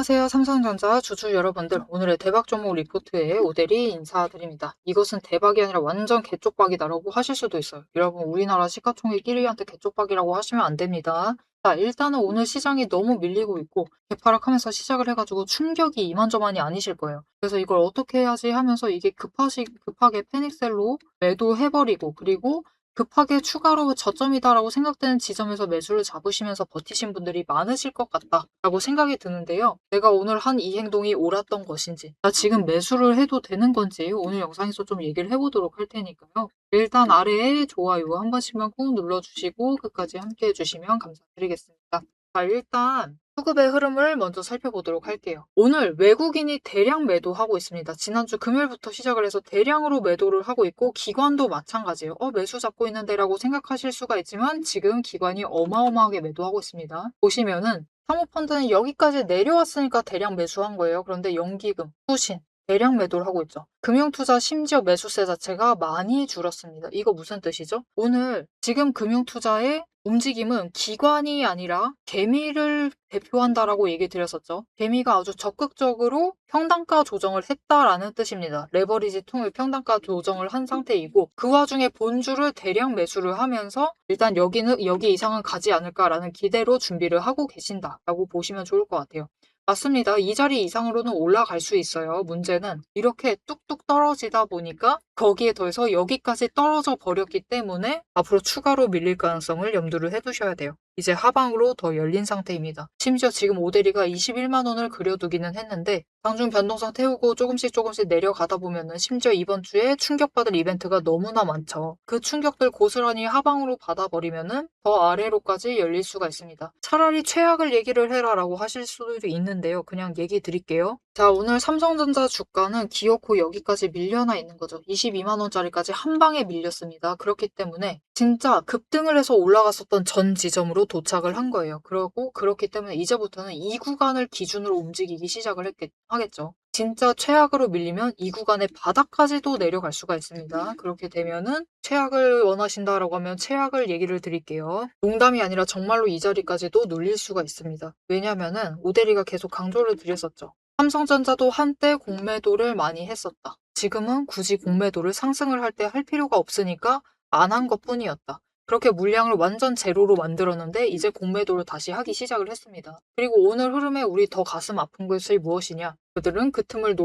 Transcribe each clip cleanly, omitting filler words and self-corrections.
안녕하세요. 삼성전자 주주 여러분들. 오늘의 대박 종목 리포트에 오대리 인사드립니다. 이것은 대박이 아니라 완전 개쪽박이다라고 하실 수도 있어요. 여러분, 우리나라 시가총액 1위한테 개쪽박이라고 하시면 안 됩니다. 자, 일단은 오늘 시장이 너무 밀리고 있고 개파락하면서 시작을 해가지고 충격이 이만저만이 아니실 거예요. 그래서 이걸 어떻게 해야지 하면서 이게 급하게 패닉셀로 매도해버리고, 그리고 급하게 추가로 저점이다라고 생각되는 지점에서 매수를 잡으시면서 버티신 분들이 많으실 것 같다라고 생각이 드는데요. 내가 오늘 한 이 행동이 옳았던 것인지, 나 지금 매수를 해도 되는 건지 오늘 영상에서 좀 얘기를 해보도록 할 테니까요. 일단 아래에 좋아요 한 번씩만 꾹 눌러주시고 끝까지 함께 해주시면 감사드리겠습니다. 자, 일단 수급의 흐름을 먼저 살펴보도록 할게요. 오늘 외국인이 대량 매도하고 있습니다. 지난주 금요일부터 시작을 해서 대량으로 매도를 하고 있고 기관도 마찬가지예요. 매수 잡고 있는데 라고 생각하실 수가 있지만 지금 기관이 어마어마하게 매도하고 있습니다. 보시면은 사모펀드는 여기까지 내려왔으니까 대량 매수한 거예요. 그런데 연기금, 투신, 대량 매도를 하고 있죠. 금융투자 심지어 매수세 자체가 많이 줄었습니다. 이거 무슨 뜻이죠? 오늘 지금 금융투자의 움직임은 기관이 아니라 개미를 대표한다라고 얘기 드렸었죠. 개미가 아주 적극적으로 평단가 조정을 했다라는 뜻입니다. 레버리지 통해 평단가 조정을 한 상태이고 그 와중에 본주를 대량 매수를 하면서 일단 여기 이상은 가지 않을까라는 기대로 준비를 하고 계신다라고 보시면 좋을 것 같아요. 맞습니다. 이 자리 이상으로는 올라갈 수 있어요. 문제는 이렇게 뚝뚝 떨어지다 보니까 거기에 더해서 여기까지 떨어져 버렸기 때문에 앞으로 추가로 밀릴 가능성을 염두를 해두셔야 돼요. 이제 하방으로 더 열린 상태입니다. 심지어 지금 오대리가 21만 원을 그려두기는 했는데 장중 변동성 태우고 조금씩 내려가다 보면은 심지어 이번 주에 충격받을 이벤트가 너무나 많죠. 그 충격들 고스란히 하방으로 받아버리면은 더 아래로까지 열릴 수가 있습니다. 차라리 최악을 얘기를 해라라고 하실 수도 있는데요. 그냥 얘기 드릴게요. 자, 오늘 삼성전자 주가는 기어코 여기까지 밀려나 있는 거죠. 22만 원짜리까지 한 방에 밀렸습니다. 그렇기 때문에 진짜 급등을 해서 올라갔었던 전 지점으로 도착을 한 거예요. 그렇기 때문에 이제부터는 이 구간을 기준으로 움직이기 시작을 하겠죠. 진짜 최악으로 밀리면 이 구간의 바닥까지도 내려갈 수가 있습니다. 그렇게 되면은 최악을 원하신다라고 하면 최악을 얘기를 드릴게요. 농담이 아니라 정말로 이 자리까지도 눌릴 수가 있습니다. 왜냐면은 오대리가 계속 강조를 드렸었죠. 삼성전자도 한때 공매도를 많이 했었다. 지금은 굳이 공매도를 상승을 할 때 할 필요가 없으니까 안 한 것뿐이었다. 그렇게 물량을 완전 제로로 만들었는데 이제 공매도를 다시 하기 시작을 했습니다. 그리고 오늘 흐름에 우리 더 가슴 아픈 것이 무엇이냐? 그들은 그 틈을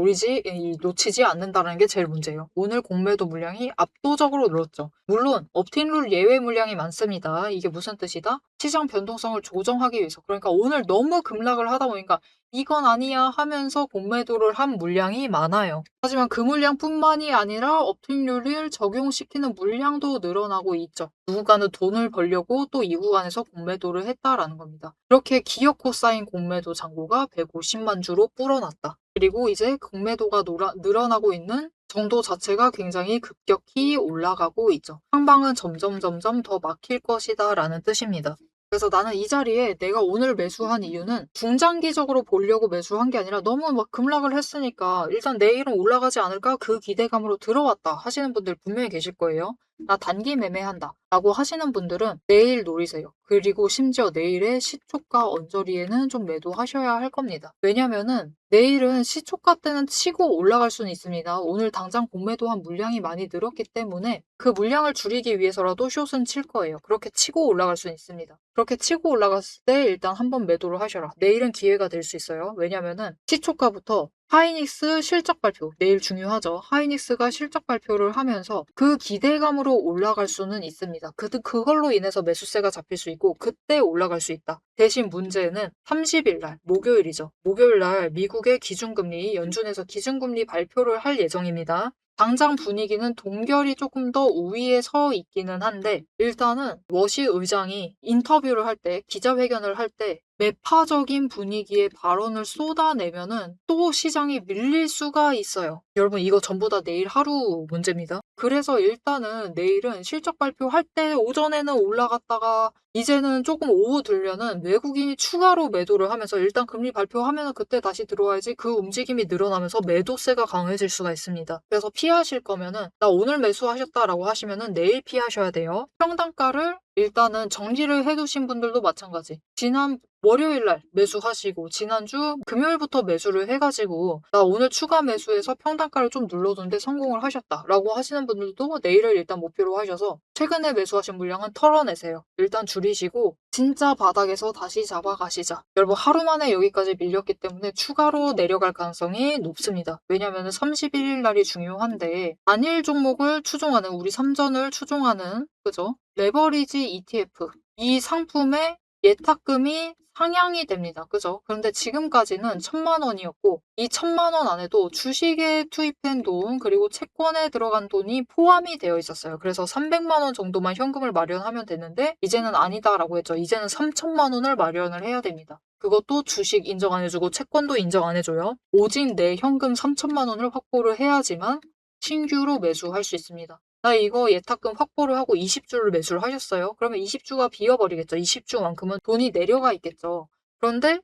놓치지 않는다는 게 제일 문제예요. 오늘 공매도 물량이 압도적으로 늘었죠. 물론 업틴룰 예외 물량이 많습니다. 이게 무슨 뜻이다? 시장 변동성을 조정하기 위해서. 그러니까 오늘 너무 급락을 하다 보니까 이건 아니야 하면서 공매도를 한 물량이 많아요. 하지만 그 물량뿐만이 아니라 업틴룰을 적용시키는 물량도 늘어나고 있죠. 누군가는 돈을 벌려고 또 이 구간에서 공매도를 했다라는 겁니다. 그렇게 기어코 쌓인 공매도 잔고가 150만 주로 불어났다. 그리고 이제 공매도가 늘어나고 있는 정도 자체가 굉장히 급격히 올라가고 있죠. 상방은 점점 더 막힐 것이다 라는 뜻입니다. 그래서 나는 이 자리에 내가 오늘 매수한 이유는 중장기적으로 보려고 매수한 게 아니라 너무 막 급락을 했으니까 일단 내일은 올라가지 않을까 그 기대감으로 들어왔다 하시는 분들 분명히 계실 거예요. 나 단기 매매한다 라고 하시는 분들은 내일 노리세요. 그리고 심지어 내일의 시초가 언저리에는 좀 매도하셔야 할 겁니다. 왜냐면은 내일은 시초가 때는 치고 올라갈 수는 있습니다. 오늘 당장 공매도한 물량이 많이 늘었기 때문에 그 물량을 줄이기 위해서라도 숏은 칠 거예요. 그렇게 치고 올라갈 수는 있습니다. 그렇게 치고 올라갔을 때 일단 한번 매도를 하셔라. 내일은 기회가 될 수 있어요. 왜냐면은 시초가부터 하이닉스 실적 발표, 내일 중요하죠. 하이닉스가 실적 발표를 하면서 그 기대감으로 올라갈 수는 있습니다. 그걸로 인해서 매수세가 잡힐 수 있고 그때 올라갈 수 있다. 대신 문제는 30일 날, 목요일이죠. 목요일 날 미국의 기준금리, 연준에서 기준금리 발표를 할 예정입니다. 당장 분위기는 동결이 조금 더 우위에 서 있기는 한데 일단은 워시 의장이 인터뷰를 할 때, 기자회견을 할 때 매파적인 분위기의 발언을 쏟아내면은 또 시장이 밀릴 수가 있어요. 여러분 이거 전부 다 내일 하루 문제입니다. 그래서 일단은 내일은 실적 발표할 때 오전에는 올라갔다가 이제는 조금 오후 들려는 외국인이 추가로 매도를 하면서 일단 금리 발표하면은 그때 다시 들어와야지 그 움직임이 늘어나면서 매도세가 강해질 수가 있습니다. 그래서 피하실 거면은 나 오늘 매수하셨다라고 하시면은 내일 피하셔야 돼요. 평단가를 일단은 정리를 해두신 분들도 마찬가지. 지난 월요일 날 매수하시고 지난주 금요일부터 매수를 해가지고 나 오늘 추가 매수해서 평단가를 좀 눌러둔데 성공을 하셨다라고 하시는 분들도 내일을 일단 목표로 하셔서 최근에 매수하신 물량은 털어내세요. 일단 줄이시고 진짜 바닥에서 다시 잡아가시자. 여러분 하루 만에 여기까지 밀렸기 때문에 추가로 내려갈 가능성이 높습니다. 왜냐하면 31일 날이 중요한데 단일 종목을 추종하는 우리 삼전을 추종하는 그죠? 레버리지 ETF 이 상품의 예탁금이 상향이 됩니다. 그죠? 그런데 지금까지는 1,000만 원이었고 이 1,000만 원 안에도 주식에 투입한 돈 그리고 채권에 들어간 돈이 포함이 되어 있었어요. 그래서 300만 원 정도만 현금을 마련하면 되는데 이제는 아니다라고 했죠. 이제는 3,000만 원을 마련을 해야 됩니다. 그것도 주식 인정 안 해주고 채권도 인정 안 해줘요. 오직 내 현금 3,000만 원을 확보를 해야지만 신규로 매수할 수 있습니다. 나 이거 예탁금 확보를 하고 20주를 매수를 하셨어요. 그러면 20주가 비어버리겠죠. 20주만큼은 돈이 내려가 있겠죠. 그런데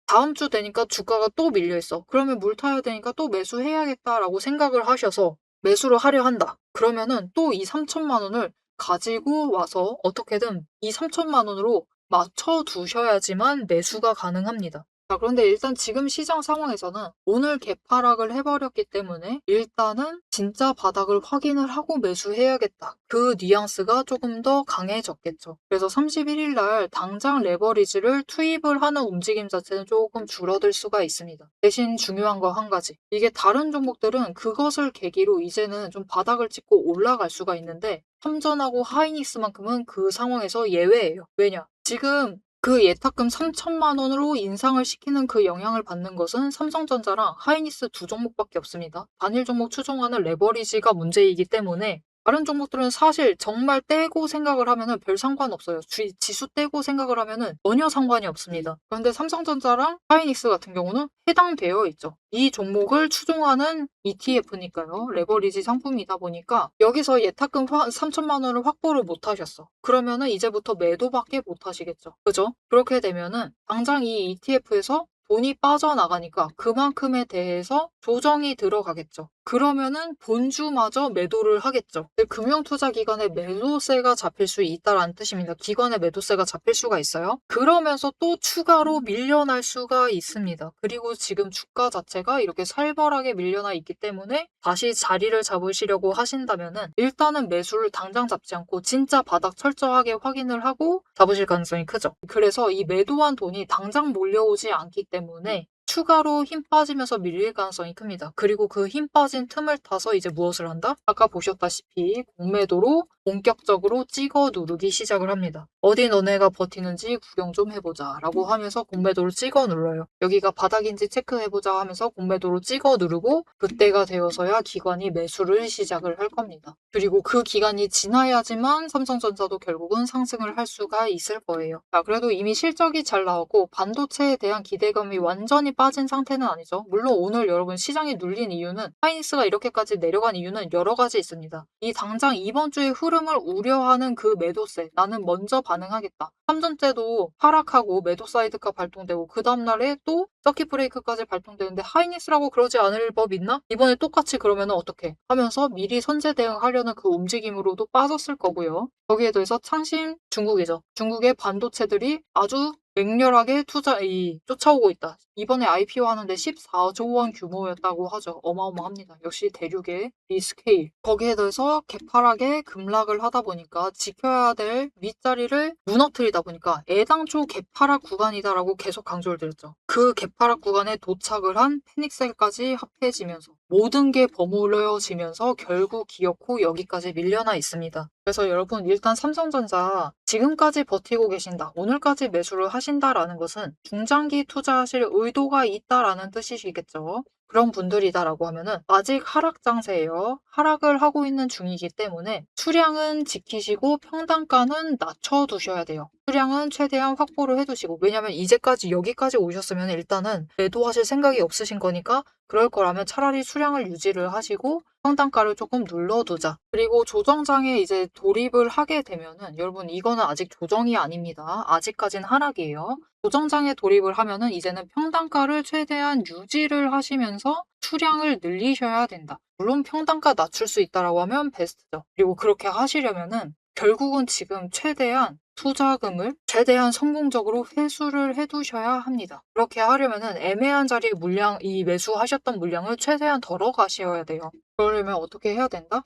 다음 주 되니까 주가가 또 밀려있어. 그러면 물 타야 되니까 또 매수해야겠다라고 생각을 하셔서 매수를 하려 한다. 그러면은 또 이 3천만 원을 가지고 와서 어떻게든 이 3천만 원으로 맞춰 두셔야지만 매수가 가능합니다. 자, 그런데 일단 지금 시장 상황에서는 오늘 개파락을 해버렸기 때문에 일단은 진짜 바닥을 확인을 하고 매수해야겠다. 그 뉘앙스가 조금 더 강해졌겠죠. 그래서 31일 날 당장 레버리지를 투입을 하는 움직임 자체는 조금 줄어들 수가 있습니다. 대신 중요한 거 한 가지. 이게 다른 종목들은 그것을 계기로 이제는 좀 바닥을 찍고 올라갈 수가 있는데 삼전하고 하이닉스만큼은 그 상황에서 예외예요. 왜냐? 지금 그 예탁금 3천만 원으로 인상을 시키는 그 영향을 받는 것은 삼성전자랑 하이닉스 두 종목밖에 없습니다. 단일 종목 추종하는 레버리지가 문제이기 때문에 다른 종목들은 사실 정말 떼고 생각을 하면은 별 상관없어요. 지수 떼고 생각을 하면은 전혀 상관이 없습니다. 그런데 삼성전자랑 하이닉스 같은 경우는 해당되어 있죠. 이 종목을 추종하는 ETF니까요. 레버리지 상품이다 보니까 여기서 예탁금 3천만 원을 확보를 못 하셨어. 그러면은 이제부터 매도밖에 못 하시겠죠. 그죠? 그렇게 되면은 당장 이 ETF에서 돈이 빠져나가니까 그만큼에 대해서 조정이 들어가겠죠. 그러면은 본주마저 매도를 하겠죠. 금융투자기관의 매도세가 잡힐 수 있다라는 뜻입니다. 기관의 매도세가 잡힐 수가 있어요. 그러면서 또 추가로 밀려날 수가 있습니다. 그리고 지금 주가 자체가 이렇게 살벌하게 밀려나 있기 때문에 다시 자리를 잡으시려고 하신다면은 일단은 매수를 당장 잡지 않고 진짜 바닥 철저하게 확인을 하고 잡으실 가능성이 크죠. 그래서 이 매도한 돈이 당장 몰려오지 않기 때문에 추가로 힘 빠지면서 밀릴 가능성이 큽니다. 그리고 그 힘 빠진 틈을 타서 이제 무엇을 한다? 아까 보셨다시피 공매도로 본격적으로 찍어 누르기 시작을 합니다. 어디 너네가 버티는지 구경 좀 해보자 라고 하면서 공매도를 찍어 눌러요. 여기가 바닥인지 체크해보자 하면서 공매도로 찍어 누르고 그때가 되어서야 기관이 매수를 시작을 할 겁니다. 그리고 그 기간이 지나야지만 삼성전자도 결국은 상승을 할 수가 있을 거예요. 자, 그래도 이미 실적이 잘 나오고 반도체에 대한 기대감이 완전히 빠진 상태는 아니죠. 물론 오늘 여러분 시장이 눌린 이유는 하이닉스가 이렇게까지 내려간 이유는 여러 가지 있습니다. 이 당장 이번 주의 흐름을 우려하는 그 매도세 나는 먼저 반응하겠다. 삼전째도 하락하고 매도 사이드가 발동되고 그 다음날에 또 서킷 브레이크까지 발동되는데 하이닉스라고 그러지 않을 법 있나? 이번에 똑같이 그러면 어떡해? 하면서 미리 선제 대응하려는 그 움직임으로도 빠졌을 거고요. 거기에 더해서 창심 중국이죠. 중국의 반도체들이 아주 맹렬하게 쫓아오고 있다. 이번에 IPO 하는데 14조 원 규모였다고 하죠. 어마어마합니다. 역시 대륙의 이 스케일. 거기에 더해서 개파락에 급락을 하다 보니까 지켜야 될 윗자리를 무너뜨리다 보니까 애당초 개파락 구간이다라고 계속 강조를 드렸죠. 그 개파락 구간에 도착을 한 페닉셀까지 합해지면서 모든 게 버무려지면서 결국 기어코 여기까지 밀려나 있습니다. 그래서 여러분 일단 삼성전자 지금까지 버티고 계신다. 오늘까지 매수를 하신다라는 것은 중장기 투자하실 의도가 있다라는 뜻이시겠죠. 그런 분들이다라고 하면은 아직 하락 장세예요. 하락을 하고 있는 중이기 때문에 수량은 지키시고 평단가는 낮춰두셔야 돼요. 수량은 최대한 확보를 해두시고, 왜냐면 이제까지 여기까지 오셨으면 일단은 매도하실 생각이 없으신 거니까 그럴 거라면 차라리 수량을 유지를 하시고 평단가를 조금 눌러두자. 그리고 조정장에 이제 돌입을 하게 되면은 여러분 이거는 아직 조정이 아닙니다. 아직까지는 하락이에요. 조정장에 돌입을 하면은 이제는 평단가를 최대한 유지를 하시면서 수량을 늘리셔야 된다. 물론 평단가 낮출 수 있다라고 하면 베스트죠. 그리고 그렇게 하시려면은 결국은 지금 최대한 투자금을 최대한 성공적으로 회수를 해두셔야 합니다. 그렇게 하려면은 애매한 자리에 이 매수하셨던 물량을 최대한 덜어 가셔야 돼요. 그러려면 어떻게 해야 된다?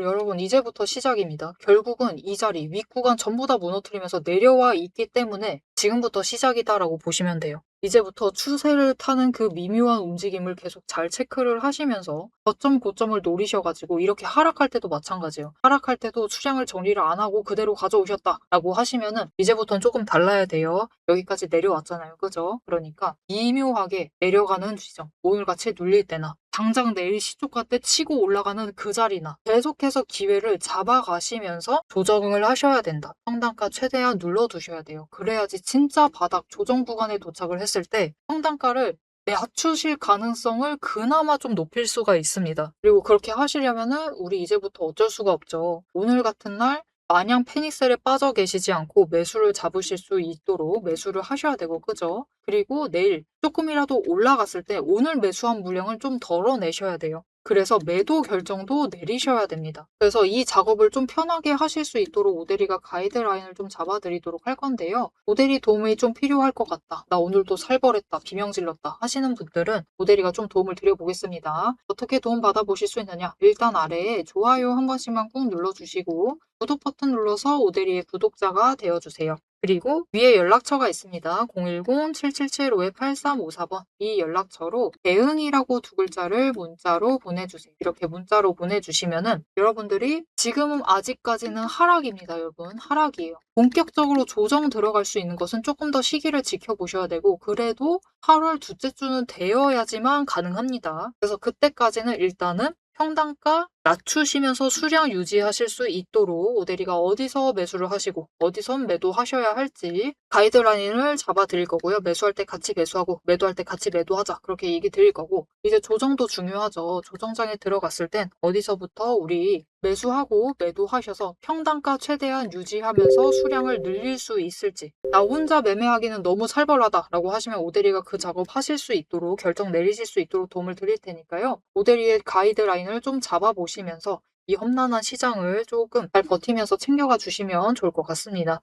여러분 이제부터 시작입니다. 결국은 이 자리 윗구간 전부 다 무너뜨리면서 내려와 있기 때문에 지금부터 시작이다라고 보시면 돼요. 이제부터 추세를 타는 그 미묘한 움직임을 계속 잘 체크를 하시면서 저점 고점을 노리셔가지고 이렇게 하락할 때도 마찬가지예요. 하락할 때도 수량을 정리를 안 하고 그대로 가져오셨다라고 하시면은 이제부터는 조금 달라야 돼요. 여기까지 내려왔잖아요. 그죠? 그러니까 미묘하게 내려가는 지점, 오늘같이 눌릴 때나 당장 내일 시초가 때 치고 올라가는 그 자리나 계속해서 기회를 잡아가시면서 조정을 하셔야 된다. 평단가 최대한 눌러두셔야 돼요. 그래야지 진짜 바닥 조정 구간에 도착을 했을 때 평단가를 낮추실 가능성을 그나마 좀 높일 수가 있습니다. 그리고 그렇게 하시려면은 우리 이제부터 어쩔 수가 없죠. 오늘 같은 날 마냥 패닉셀에 빠져 계시지 않고 매수를 잡으실 수 있도록 매수를 하셔야 되고, 그죠? 그리고 내일 조금이라도 올라갔을 때 오늘 매수한 물량을 좀 덜어내셔야 돼요. 그래서 매도 결정도 내리셔야 됩니다. 그래서 이 작업을 좀 편하게 하실 수 있도록 오대리가 가이드라인을 좀 잡아드리도록 할 건데요. 오대리 도움이 좀 필요할 것 같다. 나 오늘도 살벌했다. 비명 질렀다. 하시는 분들은 오대리가 좀 도움을 드려보겠습니다. 어떻게 도움 받아보실 수 있느냐? 일단 아래에 좋아요 한 번씩만 꾹 눌러주시고 구독 버튼 눌러서 오대리의 구독자가 되어주세요. 그리고 위에 연락처가 있습니다. 010-777-5354번 이 연락처로 대응이라고 두 글자를 문자로 보내주세요. 이렇게 문자로 보내주시면은 여러분들이 지금은 아직까지는 하락입니다. 여러분 하락이에요. 본격적으로 조정 들어갈 수 있는 것은 조금 더 시기를 지켜보셔야 되고 그래도 8월 둘째 주는 되어야지만 가능합니다. 그래서 그때까지는 일단은 평단가 낮추시면서 수량 유지하실 수 있도록 오대리가 어디서 매수를 하시고 어디선 매도하셔야 할지 가이드라인을 잡아 드릴 거고요. 매수할 때 같이 매수하고 매도할 때 같이 매도하자 그렇게 얘기 드릴 거고 이제 조정도 중요하죠. 조정장에 들어갔을 땐 어디서부터 우리 매수하고 매도하셔서 평단가 최대한 유지하면서 수량을 늘릴 수 있을지 나 혼자 매매하기는 너무 살벌하다라고 하시면 오대리가 그 작업 하실 수 있도록 결정 내리실 수 있도록 도움을 드릴 테니까요. 오대리의 가이드라인을 좀 잡아보시면서 이 험난한 시장을 조금 잘 버티면서 챙겨가 주시면 좋을 것 같습니다.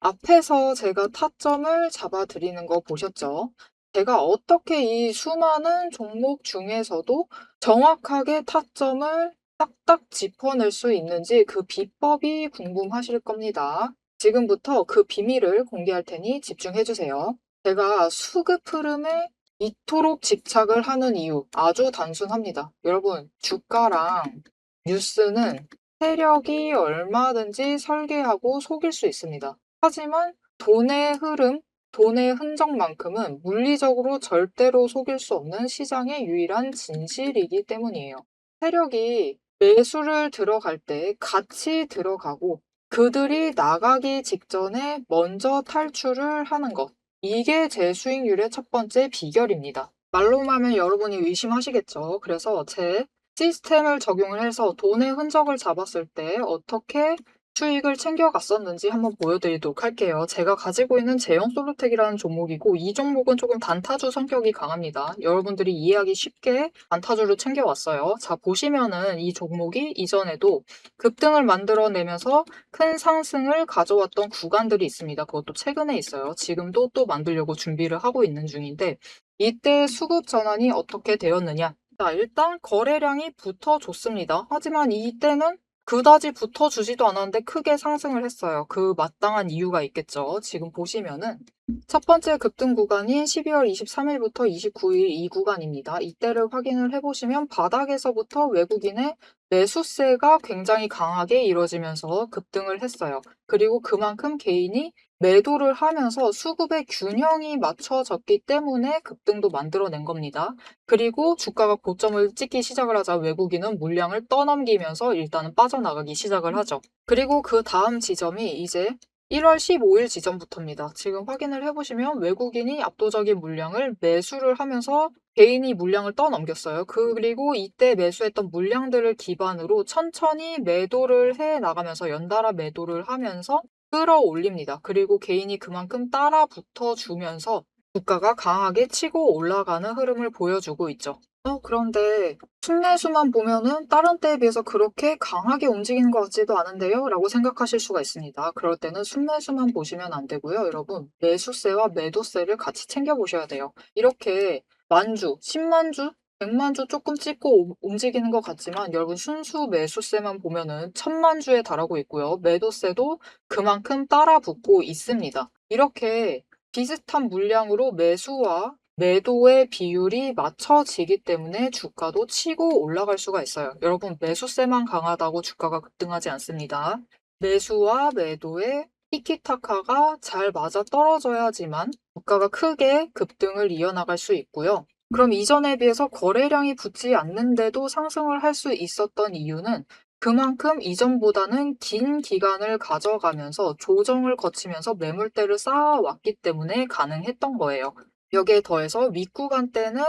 앞에서 제가 타점을 잡아드리는 거 보셨죠? 제가 어떻게 이 수많은 종목 중에서도 정확하게 타점을 딱딱 짚어낼 수 있는지 그 비법이 궁금하실 겁니다. 지금부터 그 비밀을 공개할 테니 집중해 주세요. 제가 수급 흐름에 이토록 집착을 하는 이유 아주 단순합니다. 여러분, 주가랑 뉴스는 세력이 얼마든지 설계하고 속일 수 있습니다. 하지만 돈의 흐름, 돈의 흔적만큼은 물리적으로 절대로 속일 수 없는 시장의 유일한 진실이기 때문이에요. 세력이 매수를 들어갈 때 같이 들어가고 그들이 나가기 직전에 먼저 탈출을 하는 것. 이게 제 수익률의 첫 번째 비결입니다. 말로만 하면 여러분이 의심하시겠죠. 그래서 제 시스템을 적용을 해서 돈의 흔적을 잡았을 때 어떻게 수익을 챙겨갔었는지 한번 보여드리도록 할게요. 제가 가지고 있는 제형솔루텍이라는 종목이고 이 종목은 조금 단타주 성격이 강합니다. 여러분들이 이해하기 쉽게 단타주를 챙겨왔어요. 자, 보시면은 이 종목이 이전에도 급등을 만들어내면서 큰 상승을 가져왔던 구간들이 있습니다. 그것도 최근에 있어요. 지금도 또 만들려고 준비를 하고 있는 중인데 이때 수급 전환이 어떻게 되었느냐? 자, 일단 거래량이 붙어줬습니다. 하지만 이때는 그다지 붙어주지도 않았는데 크게 상승을 했어요. 그 마땅한 이유가 있겠죠. 지금 보시면은 첫 번째 급등 구간인 12월 23일부터 29일 이 구간입니다. 이때를 확인을 해보시면 바닥에서부터 외국인의 매수세가 굉장히 강하게 이루어지면서 급등을 했어요. 그리고 그만큼 개인이 매도를 하면서 수급의 균형이 맞춰졌기 때문에 급등도 만들어낸 겁니다. 그리고 주가가 고점을 찍기 시작을 하자 외국인은 물량을 떠넘기면서 일단은 빠져나가기 시작을 하죠. 그리고 그 다음 지점이 이제 1월 15일 지점부터입니다. 지금 확인을 해보시면 외국인이 압도적인 물량을 매수를 하면서 개인이 물량을 떠넘겼어요. 그리고 이때 매수했던 물량들을 기반으로 천천히 매도를 해 나가면서 연달아 매도를 하면서 끌어올립니다. 그리고 개인이 그만큼 따라 붙어주면서 주가가 강하게 치고 올라가는 흐름을 보여주고 있죠. 그런데 순매수만 보면은 다른 때에 비해서 그렇게 강하게 움직이는 것 같지도 않은데요? 라고 생각하실 수가 있습니다. 그럴 때는 순매수만 보시면 안 되고요. 여러분, 매수세와 매도세를 같이 챙겨보셔야 돼요. 이렇게 만주, 10만주, 100만주 조금 찍고 움직이는 것 같지만 여러분 순수 매수세만 보면은 1000만주에 달하고 있고요. 매도세도 그만큼 따라 붙고 있습니다. 이렇게 비슷한 물량으로 매수와 매도의 비율이 맞춰지기 때문에 주가도 치고 올라갈 수가 있어요. 여러분, 매수세만 강하다고 주가가 급등하지 않습니다. 매수와 매도의 티키타카가 잘 맞아 떨어져야지만 주가가 크게 급등을 이어나갈 수 있고요. 그럼 이전에 비해서 거래량이 붙지 않는데도 상승을 할 수 있었던 이유는 그만큼 이전보다는 긴 기간을 가져가면서 조정을 거치면서 매물대를 쌓아왔기 때문에 가능했던 거예요. 여기에 더해서 윗구간 때는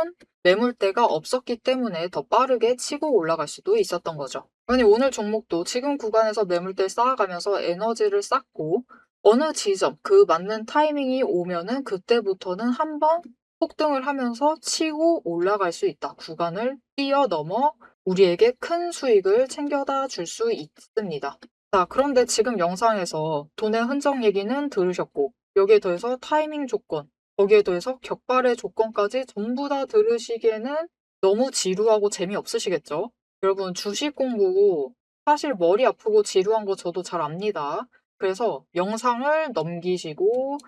매물대가 없었기 때문에 더 빠르게 치고 올라갈 수도 있었던 거죠. 아니, 오늘 종목도 지금 구간에서 매물대 쌓아가면서 에너지를 쌓고 어느 지점, 그 맞는 타이밍이 오면은 그때부터는 한번 폭등을 하면서 치고 올라갈 수 있다. 구간을 뛰어넘어 우리에게 큰 수익을 챙겨다 줄 수 있습니다. 자, 그런데 지금 영상에서 돈의 흔적 얘기는 들으셨고, 여기에 더해서 타이밍 조건, 거기에 더해서 격발의 조건까지 전부 다 들으시기에는 너무 지루하고 재미없으시겠죠? 여러분, 주식 공부 사실 머리 아프고 지루한 거 저도 잘 압니다. 그래서 영상을 넘기시고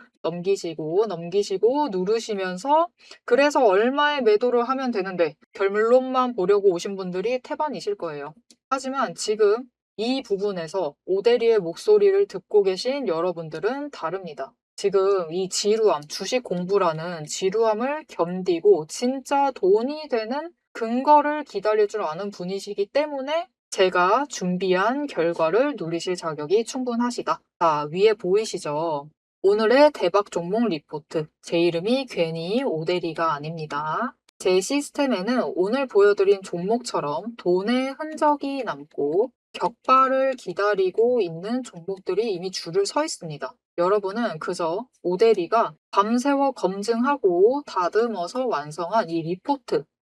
누르시면서 그래서 얼마에 매도를 하면 되는데 결론만 보려고 오신 분들이 태반이실 거예요. 하지만 지금 이 부분에서 오대리의 목소리를 듣고 계신 여러분들은 다릅니다. 지금 이 지루함, 주식 공부라는 지루함을 견디고 진짜 돈이 되는 근거를 기다릴 줄 아는 분이시기 때문에 제가 준비한 결과를 누리실 자격이 충분하시다. 자, 위에 보이시죠? 오늘의 대박 종목 리포트. 제 이름이 괜히 오대리가 아닙니다. 제 시스템에는 오늘 보여드린 종목처럼 돈의 흔적이 남고 격발을 기다리고 있는 종목들이 이미 줄을 서 있습니다. 여러분은 그저 오대리가 밤새워 검증하고 다듬어서 완성한 이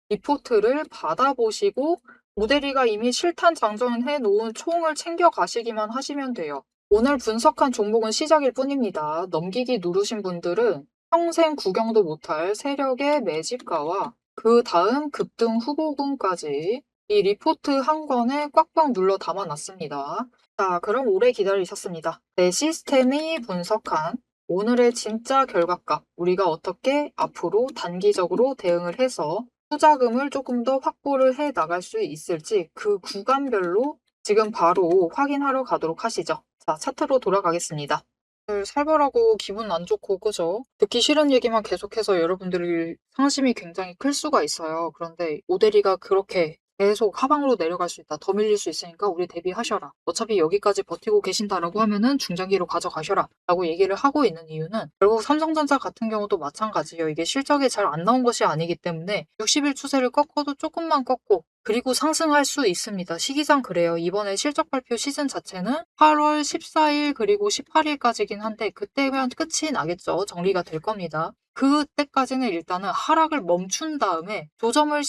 리포트를 받아보시고 오대리가 이미 실탄 장전해 놓은 총을 챙겨 가시기만 하시면 돼요. 오늘 분석한 종목은 시작일 뿐입니다. 넘기기 누르신 분들은 평생 구경도 못할 세력의 매집가와 그 다음 급등 후보군까지 이 리포트 한 권에 꽉꽉 눌러 담아놨습니다. 자, 그럼 오래 기다리셨습니다. 내 시스템이 분석한 오늘의 진짜 결과값, 우리가 어떻게 앞으로 단기적으로 대응을 해서 투자금을 조금 더 확보를 해 나갈 수 있을지 그 구간별로 지금 바로 확인하러 가도록 하시죠. 자, 차트로 돌아가겠습니다. 살벌하고 기분 안 좋고 그죠? 듣기 싫은 얘기만 계속해서 여러분들이 상심이 굉장히 클 수가 있어요. 그런데 오대리가 그렇게 계속 하방으로 내려갈 수 있다. 더 밀릴 수 있으니까 우리 대비하셔라. 어차피 여기까지 버티고 계신다라고 하면은 중장기로 가져가셔라. 라고 얘기를 하고 있는 이유는 결국 삼성전자 같은 경우도 마찬가지예요. 이게 실적이 잘 안 나온 것이 아니기 때문에 60일 추세를 꺾어도 조금만 꺾고 그리고 상승할 수 있습니다. 시기상 그래요. 이번에 실적 발표 시즌 자체는 8월 14일 그리고 18일까지긴 한데 그때면 끝이 나겠죠. 정리가 될 겁니다. 그때까지는 일단은 하락을 멈춘 다음에 조정을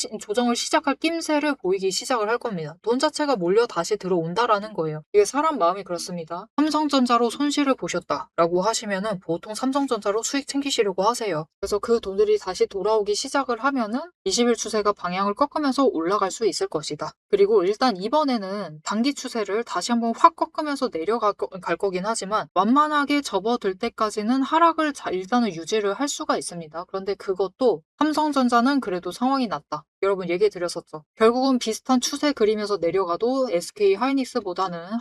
시작할 낌새를 보이기 시작을 할 겁니다. 돈 자체가 몰려 다시 들어온다라는 거예요. 이게 사람 마음이 그렇습니다. 삼성전자로 손실을 보셨다라고 하시면은 보통 삼성전자로 수익 챙기시려고 하세요. 그래서 그 돈들이 다시 돌아오기 시작을 하면은 20일 추세가 방향을 꺾으면서 올라갈 수 있을 것이다. 그리고 일단 이번에는 단기 추세를 다시 한번 확 꺾으면서 내려갈 거긴 하지만 완만하게 접어들 때까지는 하락을 일단은 유지를 할 수가 있습니다. 그런데 그것도 삼성전자는 그래도 상황이 낫다. 여러분 얘기 드렸었죠. 결국은 비슷한 추세 그리면서 내려가도 SK 하이닉스보다는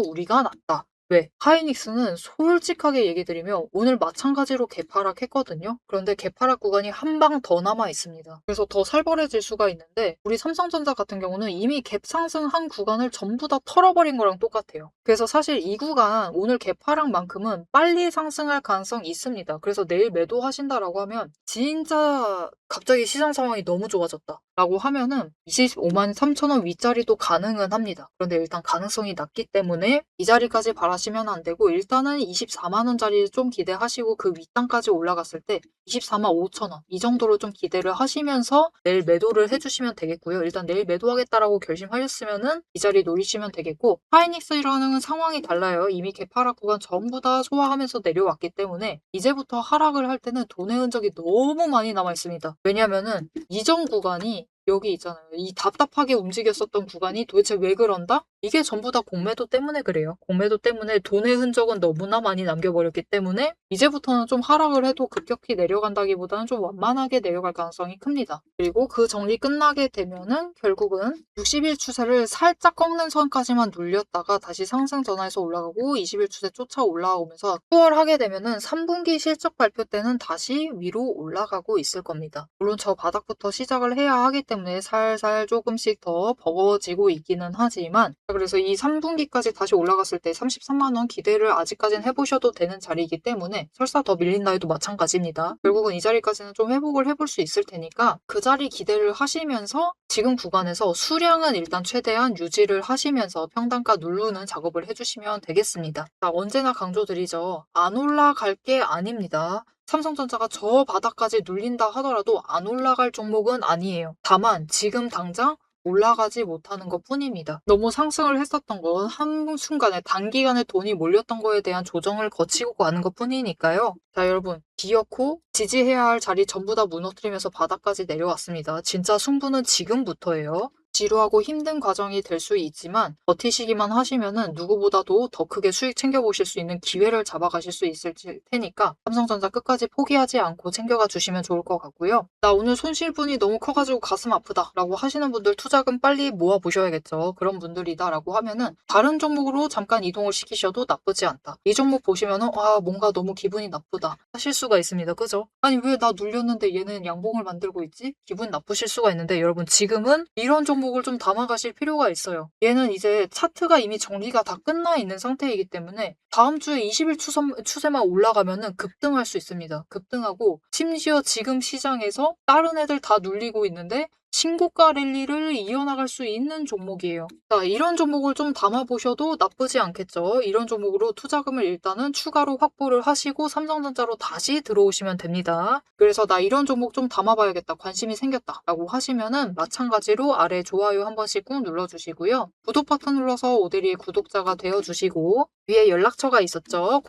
우리가 낫다. 왜? 하이닉스는 솔직하게 얘기 드리면 오늘 마찬가지로 개파락했거든요. 그런데 개파락 구간이 한 방 더 남아 있습니다. 그래서 더 살벌해질 수가 있는데 우리 삼성전자 같은 경우는 이미 갭 상승한 구간을 전부 다 털어버린 거랑 똑같아요. 그래서 사실 이 구간 오늘 개파락만큼은 빨리 상승할 가능성이 있습니다. 그래서 내일 매도하신다라고 하면 진짜 갑자기 시장 상황이 너무 좋아졌다 라고 하면은 25만 3천 원 위짜리도 가능은 합니다. 그런데 일단 가능성이 낮기 때문에 이 자리까지 바라시면 안 되고 일단은 24만 원짜리 좀 기대하시고 그 윗단까지 올라갔을 때 24만 5천 원 이 정도로 좀 기대를 하시면서 내일 매도를 해주시면 되겠고요. 일단 내일 매도하겠다라고 결심하셨으면은 이 자리 노리시면 되겠고 하이닉스라는 상황이 달라요. 이미 개파락 구간 전부 다 소화하면서 내려왔기 때문에 이제부터 하락을 할 때는 돈의 흔적이 너무 많이 남아 있습니다. 왜냐면은 이전 구간이 여기 있잖아요. 이 답답하게 움직였었던 구간이 도대체 왜 그런다? 이게 전부 다 공매도 때문에 그래요. 공매도 때문에 돈의 흔적은 너무나 많이 남겨버렸기 때문에 이제부터는 좀 하락을 해도 급격히 내려간다기보다는 좀 완만하게 내려갈 가능성이 큽니다. 그리고 그 정리 끝나게 되면은 결국은 60일 추세를 살짝 꺾는 선까지만 눌렸다가 다시 상승 전환해서 올라가고 20일 추세 쫓아 올라오면서 추월하게 되면은 3분기 실적 발표 때는 다시 위로 올라가고 있을 겁니다. 물론 저 바닥부터 시작을 해야 하기 때문에 살살 조금씩 더 버거워지고 있기는 하지만 그래서 이 3분기까지 다시 올라갔을 때 33만 원 기대를 아직까지는 해보셔도 되는 자리이기 때문에 설사 더 밀린다 해도 마찬가지입니다. 결국은 이 자리까지는 좀 회복을 해볼 수 있을 테니까 그 자리 기대를 하시면서 지금 구간에서 수량은 일단 최대한 유지를 하시면서 평단가 누르는 작업을 해주시면 되겠습니다. 자, 언제나 강조드리죠. 안 올라갈 게 아닙니다. 삼성전자가 저 바닥까지 눌린다 하더라도 안 올라갈 종목은 아니에요. 다만 지금 당장 올라가지 못하는 것 뿐입니다. 너무 상승을 했었던 건 한순간에 단기간에 돈이 몰렸던 거에 대한 조정을 거치고 가는 것 뿐이니까요. 자, 여러분 기어코 지지해야 할 자리 전부 다 무너뜨리면서 바닥까지 내려왔습니다. 진짜 승부는 지금부터예요. 지루하고 힘든 과정이 될 수 있지만 버티시기만 하시면은 누구보다도 더 크게 수익 챙겨보실 수 있는 기회를 잡아가실 수 있을 테니까 삼성전자 끝까지 포기하지 않고 챙겨가 주시면 좋을 것 같고요. 나 오늘 손실분이 너무 커가지고 가슴 아프다 라고 하시는 분들 투자금 빨리 모아보셔야겠죠. 그런 분들이다 라고 하면은 다른 종목으로 잠깐 이동을 시키셔도 나쁘지 않다. 이 종목 보시면은 뭔가 너무 기분이 나쁘다 하실 수가 있습니다. 그죠? 아니 왜 나 눌렸는데 얘는 양봉을 만들고 있지? 기분 나쁘실 수가 있는데 여러분 지금은 이런 종목을 좀 담아가실 필요가 있어요. 얘는 이제 차트가 이미 정리가 다 끝나 있는 상태이기 때문에 다음 주에 20일 추세만 올라가면은 급등할 수 있습니다. 급등하고 심지어 지금 시장에서 다른 애들 다 눌리고 있는데 신고가 랠리를 이어나갈 수 있는 종목이에요. 자, 이런 종목을 좀 담아보셔도 나쁘지 않겠죠. 이런 종목으로 투자금을 일단은 추가로 확보를 하시고 삼성전자로 다시 들어오시면 됩니다. 그래서 나 이런 종목 좀 담아봐야겠다. 관심이 생겼다. 라고 하시면은 마찬가지로 아래 좋아요 한 번씩 꾹 눌러주시고요. 구독 버튼 눌러서 오데리의 구독자가 되어주시고 위에 연락처가 있었죠.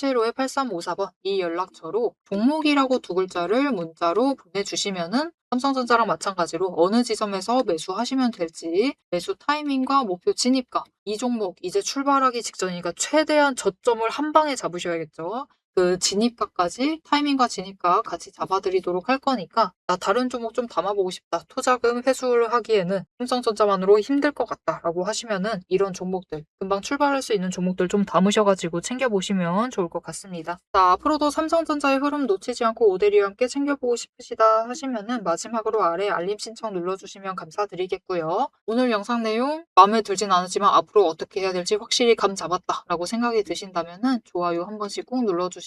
010-7775-8354번 이 연락처로 종목이라고 두 글자를 문자로 보내주시면은 삼성전자랑 마찬가지로 어느 지점에서 매수하시면 될지 매수 타이밍과 목표 진입가 이 종목 이제 출발하기 직전이니까 최대한 저점을 한 방에 잡으셔야겠죠. 그 진입가까지 타이밍과 진입가 같이 잡아드리도록 할 거니까 나 다른 종목 좀 담아보고 싶다. 투자금 회수를 하기에는 삼성전자만으로 힘들 것 같다라고 하시면은 이런 종목들 금방 출발할 수 있는 종목들 좀 담으셔가지고 챙겨보시면 좋을 것 같습니다. 자, 앞으로도 삼성전자의 흐름 놓치지 않고 오데리와 함께 챙겨보고 싶으시다 하시면은 마지막으로 아래 알림 신청 눌러주시면 감사드리겠고요. 오늘 영상 내용 마음에 들진 않았지만 앞으로 어떻게 해야 될지 확실히 감 잡았다라고 생각이 드신다면은 좋아요 한 번씩 꼭 눌러주시고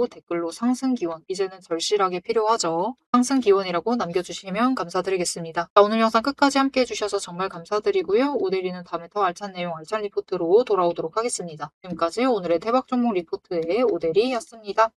댓글로 상승 기원 이제는 절실하게 필요하죠. 상승 기원이라고 남겨주시면 감사드리겠습니다. 자, 오늘 영상 끝까지 함께 해주셔서 정말 감사드리고요. 오데리는 다음에 더 알찬 내용 알찬 리포트로 돌아오도록 하겠습니다. 지금까지 오늘의 대박 종목 리포트의 오데리였습니다.